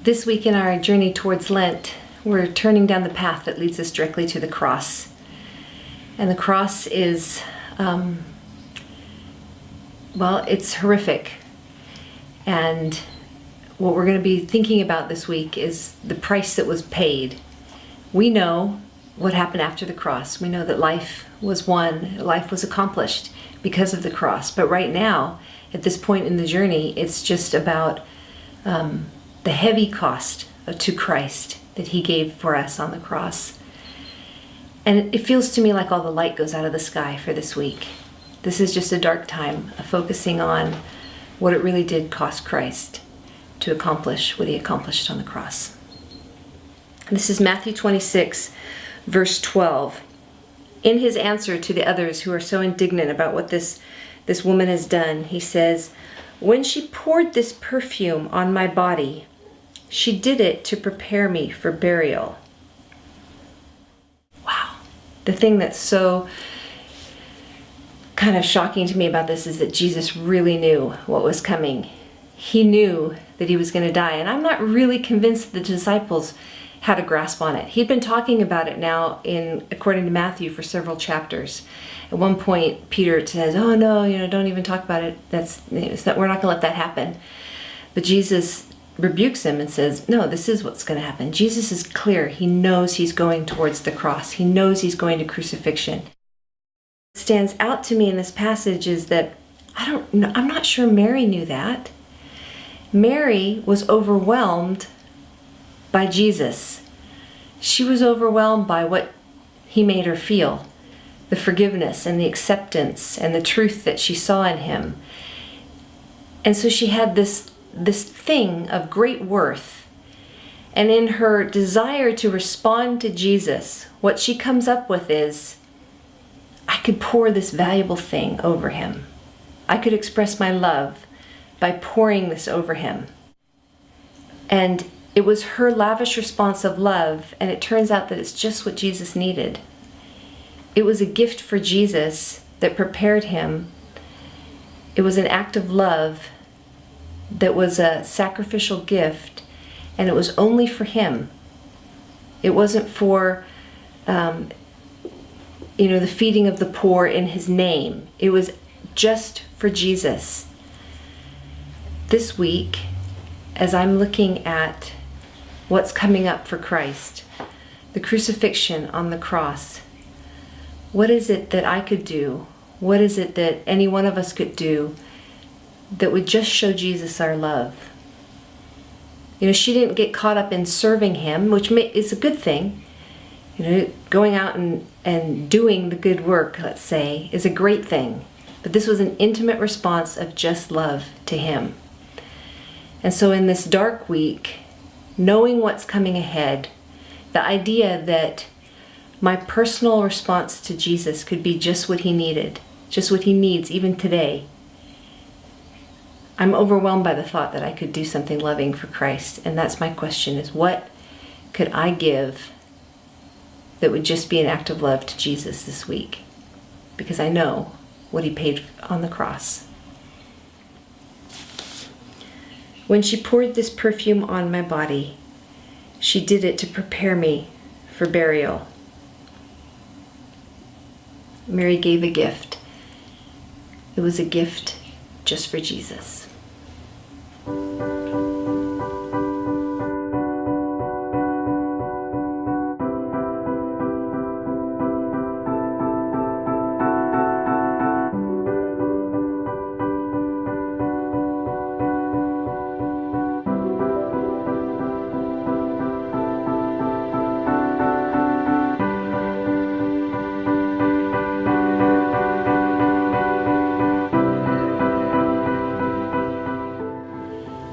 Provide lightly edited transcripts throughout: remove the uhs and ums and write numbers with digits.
This week in our journey towards Lent, we're turning down the path that leads us directly to the cross. And the cross is, it's horrific. And what we're going to be thinking about this week is the price that was paid. We know what happened after the cross. We know that life was won, life was accomplished because of the cross. But right now, at this point in the journey, it's just about the heavy cost to Christ that he gave for us on the cross. And it feels to me like all the light goes out of the sky for this week. This is just a dark time of focusing on what it really did cost Christ to accomplish what he accomplished on the cross. This is Matthew 26, verse 12. In his answer to the others who are so indignant about what this woman has done, he says, "When she poured this perfume on my body, she did it to prepare me for burial." Wow. The thing that's so kind of shocking to me about this is that Jesus really knew what was coming. He knew that he was going to die. And I'm not really convinced the disciples had a grasp on it. He'd been talking about it now according to Matthew for several chapters. At one point, Peter says, "Oh no, don't even talk about it. We're not going to let that happen." But Jesus rebukes him and says, "No, this is what's going to happen." Jesus is clear. He knows he's going towards the cross. He knows he's going to crucifixion. What stands out to me in this passage is that I'm not sure Mary knew that. Mary was overwhelmed by Jesus. She was overwhelmed by what he made her feel, the forgiveness and the acceptance and the truth that she saw in him. And so she had this thing of great worth. And in her desire to respond to Jesus, what she comes up with is, I could pour this valuable thing over him. I could express my love by pouring this over him. And it was her lavish response of love, and it turns out that it's just what Jesus needed. It was a gift for Jesus that prepared him. It was an act of love that was a sacrificial gift, and it was only for him. It wasn't for, the feeding of the poor in his name. It was just for Jesus. This week, as I'm looking at what's coming up for Christ, the crucifixion on the cross, what is it that I could do? What is it that any one of us could do that would just show Jesus our love? She didn't get caught up in serving him, which is a good thing. Going out and doing the good work, let's say, is a great thing. But this was an intimate response of just love to him. And so in this dark week, knowing what's coming ahead, the idea that my personal response to Jesus could be just what he needed, just what he needs even today, I'm overwhelmed by the thought that I could do something loving for Christ. And that's my question, is what could I give that would just be an act of love to Jesus this week? Because I know what he paid on the cross. When she poured this perfume on my body, she did it to prepare me for burial. Mary gave a gift. It was a gift just for Jesus.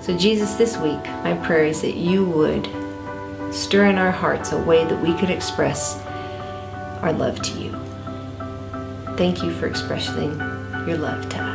So Jesus, this week, my prayer is that you would stir in our hearts a way that we could express our love to you. Thank you for expressing your love to us.